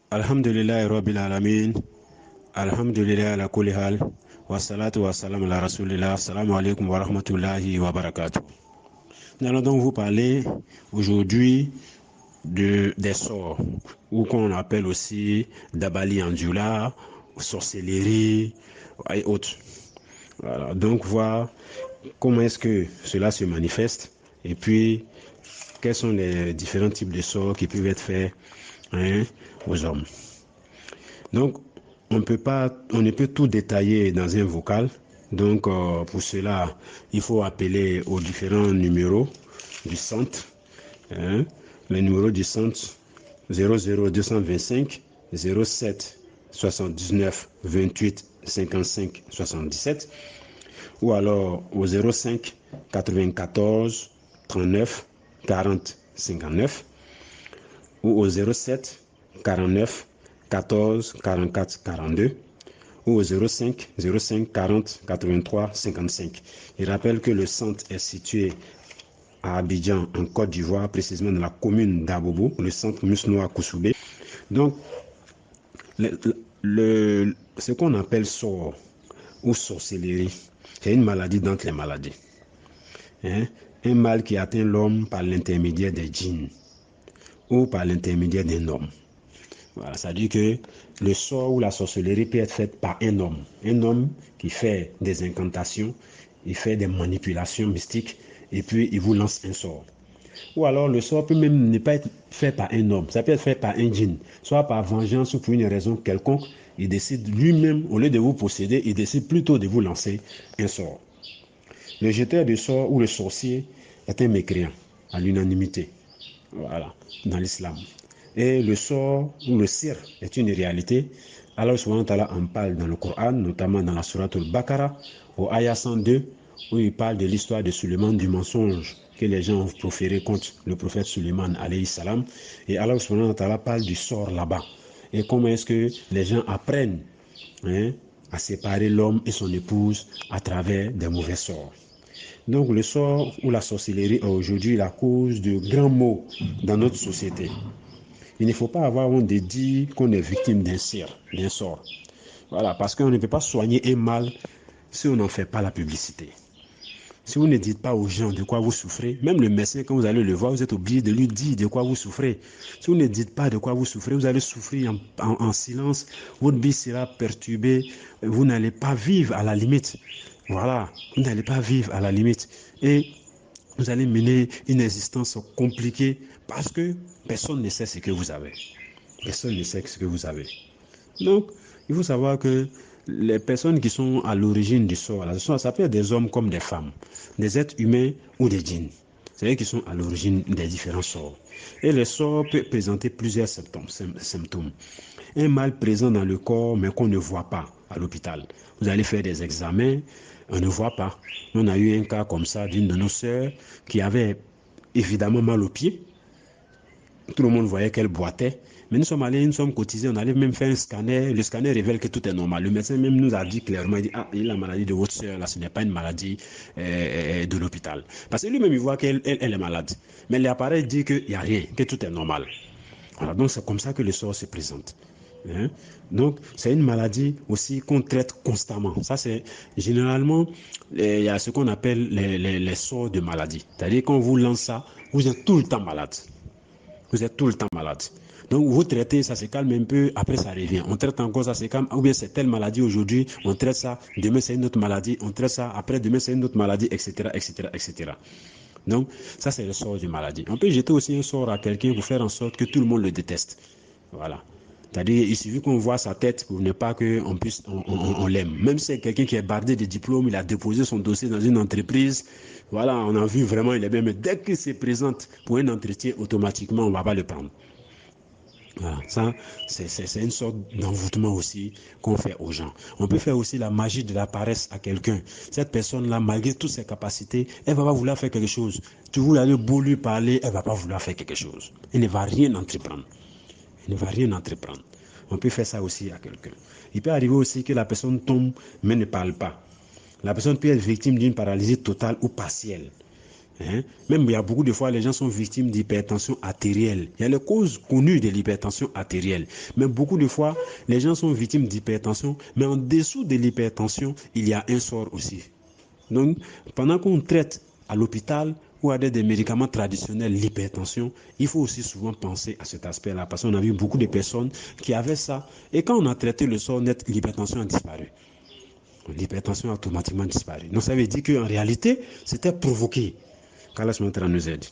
Alhamdulillah Rabbil Alamin. Alhamdulillah ala kulli hal. Wa salatu wa salam ala rasulillah. Assalamu alaikum wa rahmatullahi wa barakatuh. Nous allons donc vous parler aujourd'hui des sorts, ou qu'on appelle aussi Dabali Andjula, sorcellerie et autres. Voilà. Donc voir comment est-ce que cela se manifeste et puis quels sont les différents types de sorts qui peuvent être faits aux hommes. Donc, on ne peut tout détailler dans un vocal. Donc, pour cela, il faut appeler aux différents numéros du centre. Le numéro du centre 00225 07 79 28 55 77 ou alors au 05 94 39 40 59 ou au 07 49 14 44 42 ou au 05 40 83 55. Je rappelle que le centre est situé à Abidjan, en Côte d'Ivoire, précisément dans la commune d'Abobo, le centre Musnoa Koussoubé. Donc, ce qu'on appelle sort ou sorcellerie, c'est une maladie d'entre les maladies. Un mal qui atteint l'homme par l'intermédiaire des djinns ou par l'intermédiaire d'un homme. Voilà, ça dit que le sort ou la sorcellerie peut être faite par un homme qui fait des incantations, il fait des manipulations mystiques et puis il vous lance un sort. Ou alors le sort peut même ne pas être fait par un homme, ça peut être fait par un djinn, soit par vengeance ou pour une raison quelconque, il décide lui-même, au lieu de vous posséder, il décide plutôt de vous lancer un sort. Le jeteur de sort ou le sorcier est un mécréant, à l'unanimité, voilà, dans l'islam. Et le sort ou le sir est une réalité. Alors souvent on parle dans le Coran, notamment dans la sourate Al-Baqarah, au ayah 102, où il parle de l'histoire de Suleiman, du mensonge que les gens ont proféré contre le prophète Suleiman alayhi salam. Et alors souvent on parle du sort là-bas. Et comment est-ce que les gens apprennent à séparer l'homme et son épouse à travers des mauvais sorts. Donc le sort ou la sorcellerie est aujourd'hui la cause de grands maux dans notre société. Il ne faut pas avoir honte de dire qu'on est victime d'un sort. Voilà, parce qu'on ne peut pas soigner un mal si on n'en fait pas la publicité. Si vous ne dites pas aux gens de quoi vous souffrez, même le médecin, quand vous allez le voir, vous êtes obligé de lui dire de quoi vous souffrez. Si vous ne dites pas de quoi vous souffrez, vous allez souffrir en silence, votre vie sera perturbée, vous n'allez pas vivre à la limite. Voilà, vous n'allez pas vivre à la limite. Et vous allez mener une existence compliquée parce que personne ne sait ce que vous avez. Personne ne sait ce que vous avez. Donc, il faut savoir que les personnes qui sont à l'origine du sort, ça peut être des hommes comme des femmes, des êtres humains ou des djinns. C'est eux qui sont à l'origine des différents sorts. Et les sorts peuvent présenter plusieurs symptômes. Un mal présent dans le corps, mais qu'on ne voit pas à l'hôpital. Vous allez faire des examens, on ne voit pas. On a eu un cas comme ça d'une de nos sœurs qui avait évidemment mal aux pieds. Tout le monde voyait qu'elle boitait. Mais nous sommes allés, nous sommes cotisés, on allait même faire un scanner. Le scanner révèle que tout est normal. Le médecin même nous a dit clairement, il dit, il a la maladie de votre soeur, là, ce n'est pas une maladie de l'hôpital. Parce que lui-même, il voit qu'elle est malade. Mais l'appareil dit qu'il n'y a rien, que tout est normal. Voilà, donc c'est comme ça que le sort se présente. Donc, c'est une maladie aussi qu'on traite constamment. Ça, c'est généralement, il y a ce qu'on appelle les sorts de maladie. C'est-à-dire qu'on vous lance ça, vous êtes tout le temps malade. Vous êtes tout le temps malade. Donc, vous traitez, ça se calme un peu, après ça revient. On traite encore, ça se calme, ou bien c'est telle maladie aujourd'hui, on traite ça, demain c'est une autre maladie, on traite ça, après demain c'est une autre maladie, etc., etc., etc. Donc, ça c'est le sort de maladie. On peut jeter aussi un sort à quelqu'un pour faire en sorte que tout le monde le déteste. Voilà. C'est-à-dire, il suffit qu'on voit sa tête pour ne pas qu'on puisse, on l'aime. Même si c'est quelqu'un qui est bardé de diplômes, il a déposé son dossier dans une entreprise, voilà, on a vu vraiment, il est bien, mais dès qu'il se présente pour un entretien, automatiquement, on ne va pas le prendre. Voilà, ça, c'est une sorte d'envoûtement aussi qu'on fait aux gens. On peut faire aussi la magie de la paresse à quelqu'un. Cette personne-là, malgré toutes ses capacités, elle ne va pas vouloir faire quelque chose. Tu voulais aller beau lui parler, elle ne va pas vouloir faire quelque chose. Elle ne va rien entreprendre. Elle ne va rien entreprendre. On peut faire ça aussi à quelqu'un. Il peut arriver aussi que la personne tombe, mais ne parle pas. La personne peut être victime d'une paralysie totale ou partielle. Même il y a beaucoup de fois, les gens sont victimes d'hypertension artérielle. Il y a les causes connues de l'hypertension artérielle. Mais beaucoup de fois, les gens sont victimes d'hypertension. Mais en dessous de l'hypertension, il y a un sort aussi. Donc, pendant qu'on traite à l'hôpital ou à des médicaments traditionnels l'hypertension, il faut aussi souvent penser à cet aspect-là. Parce qu'on a vu beaucoup de personnes qui avaient ça. Et quand on a traité le sort net, l'hypertension a disparu. L'hypertension a automatiquement disparu. Donc, ça veut dire qu'en réalité, c'était provoqué. qu'Allah nous aide.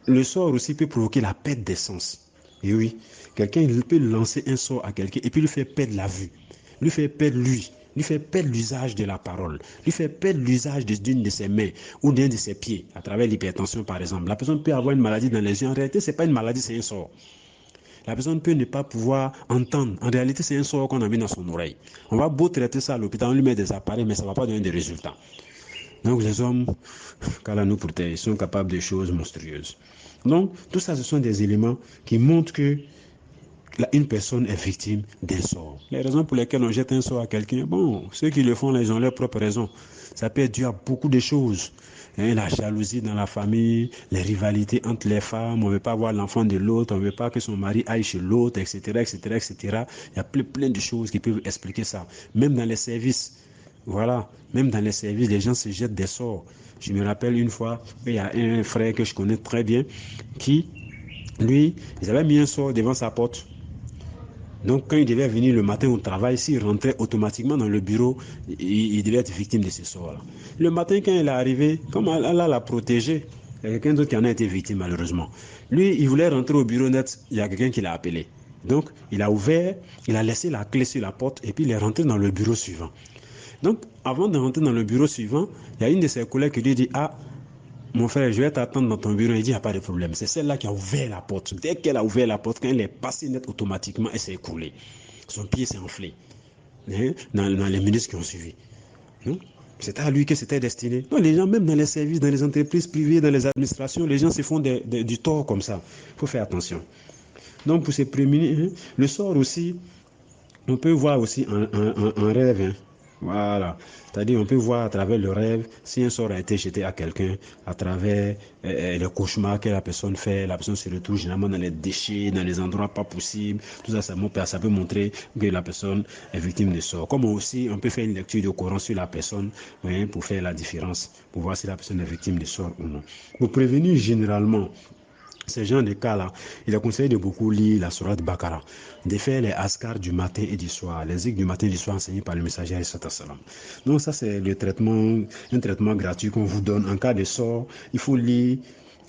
Le sort aussi peut provoquer la perte des sens. Et oui, quelqu'un peut lancer un sort à quelqu'un et puis lui faire perdre la vue, lui faire perdre lui fait perdre l'usage de la parole, lui fait perdre l'usage d'une de ses mains ou d'un de ses pieds à travers l'hypertension par exemple. La personne peut avoir une maladie dans les yeux. En réalité, ce n'est pas une maladie, c'est un sort. La personne peut ne pas pouvoir entendre. En réalité, c'est un sort qu'on a mis dans son oreille. On va beau traiter ça à l'hôpital, on lui met des appareils, mais ça ne va pas donner des résultats. Donc les hommes, qu'Allah nous protège, sont capables de choses monstrueuses. Donc tout ça, ce sont des éléments qui montrent que une personne est victime d'un sort. Les raisons pour lesquelles on jette un sort à quelqu'un, bon, ceux qui le font, ils ont leurs propres raisons. Ça peut être dû à beaucoup de choses. La jalousie dans la famille, les rivalités entre les femmes, on ne veut pas voir l'enfant de l'autre, on ne veut pas que son mari aille chez l'autre, etc., etc., etc. Il y a plein de choses qui peuvent expliquer ça. Même dans les services. Voilà, même dans les services, les gens se jettent des sorts. Je me rappelle une fois, il y a un frère que je connais très bien qui, lui, ils avaient mis un sort devant sa porte. Donc, quand il devait venir le matin au travail, s'il rentrait automatiquement dans le bureau, il devait être victime de ce sort-là. Le matin, quand il est arrivé, comme Allah l'a protégé, il y a quelqu'un d'autre qui en a été victime, malheureusement. Lui, il voulait rentrer au bureau net, il y a quelqu'un qui l'a appelé. Donc, il a ouvert, il a laissé la clé sur la porte et puis il est rentré dans le bureau suivant. Donc, avant de rentrer dans le bureau suivant, il y a une de ses collègues qui lui dit « Ah, mon frère, je vais t'attendre dans ton bureau. » Il dit « Il n'y a pas de problème. » C'est celle-là qui a ouvert la porte. Dès qu'elle a ouvert la porte, quand elle est passée net, automatiquement, elle s'est écroulée. Son pied s'est enflé dans les minutes qui ont suivi. C'est à lui que c'était destiné. Donc, les gens, même dans les services, dans les entreprises privées, dans les administrations, les gens se font du tort comme ça. Il faut faire attention. Donc, pour se prémunir, le sort aussi, on peut voir aussi un rêve. Voilà. C'est-à-dire, on peut voir à travers le rêve si un sort a été jeté à quelqu'un, à travers les cauchemars que la personne fait. La personne se retrouve généralement dans les déchets, dans les endroits pas possibles. Tout ça, ça peut montrer que la personne est victime de sort. Comme aussi, on peut faire une lecture du Coran sur la personne pour faire la différence, pour voir si la personne est victime de sort ou non. Pour prévenir généralement ces gens de cas-là, il est conseillé de beaucoup lire la sourate Bakara, de faire les askars du matin et du soir, les zikrs du matin et du soir enseignés par le messager. Donc ça, c'est un traitement gratuit qu'on vous donne en cas de sort. Il faut lire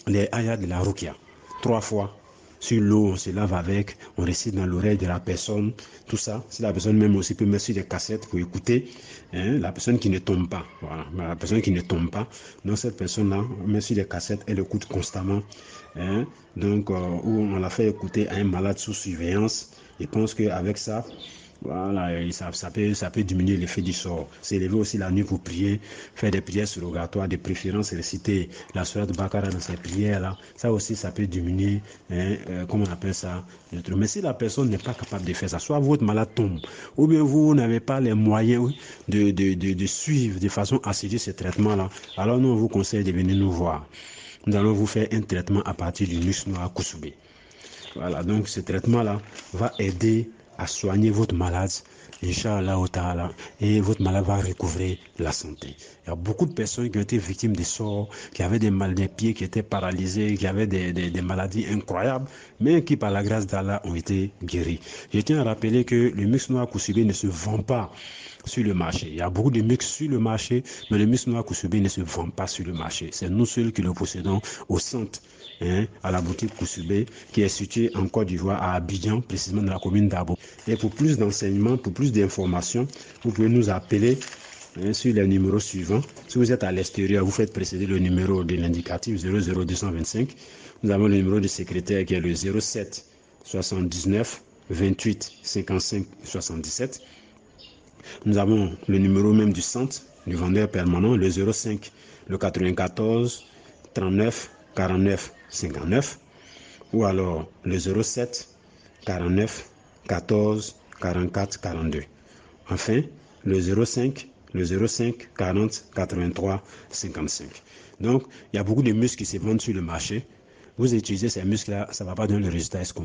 les ayats de la Ruqya 3 fois. Sur l'eau, on se lave avec, on récite dans l'oreille de la personne, tout ça. Si la personne même aussi peut mettre sur des cassettes pour écouter, la personne qui ne tombe pas. Voilà, la personne qui ne tombe pas. Donc cette personne-là, on met sur des cassettes, elle écoute constamment. Donc, où on l'a fait écouter à un malade sous surveillance. Et pense qu'avec ça, voilà, ça peut diminuer l'effet du sort. S'élever aussi la nuit pour prier, faire des prières surrogatoires, de préférence réciter la sourate Bakara dans ces prières-là. Ça aussi, ça peut diminuer, comment on appelle ça. Mais si la personne n'est pas capable de faire ça, soit votre malade tombe, ou bien vous n'avez pas les moyens de suivre de façon assidue ce traitement-là, alors nous, on vous conseille de venir nous voir. Nous allons vous faire un traitement à partir du muscle noir Kusube. Voilà, donc ce traitement-là va aider à soigner votre malade, Inch'Allah, et votre malade va recouvrer la santé. Il y a beaucoup de personnes qui ont été victimes de sorts, qui avaient des pieds qui étaient paralysés, qui avaient des maladies incroyables, mais qui, par la grâce d'Allah, ont été guéris. Je tiens à rappeler que le muscle noir Kusube ne se vend pas sur le marché. Il y a beaucoup de mix sur le marché, mais le muscle noir Kusube ne se vend pas sur le marché. C'est nous seuls qui le possédons au centre, à la boutique Kusube, qui est située en Côte d'Ivoire, à Abidjan, précisément dans la commune d'Abo. Et pour plus d'enseignements, pour plus d'informations, vous pouvez nous appeler sur les numéros suivants. Si vous êtes à l'extérieur, vous faites précéder le numéro de l'indicatif 00225. Nous avons le numéro du secrétaire qui est le 07 79 28 55 77. Nous avons le numéro même du centre, du vendeur permanent, le 05, le 94 39 49 59, ou alors le 07 49 14 44 42. Enfin, le 05 40 83 55. Donc, il y a beaucoup de muscles qui se vendent sur le marché. Vous utilisez ces muscles-là, ça ne va pas donner le résultat escompté.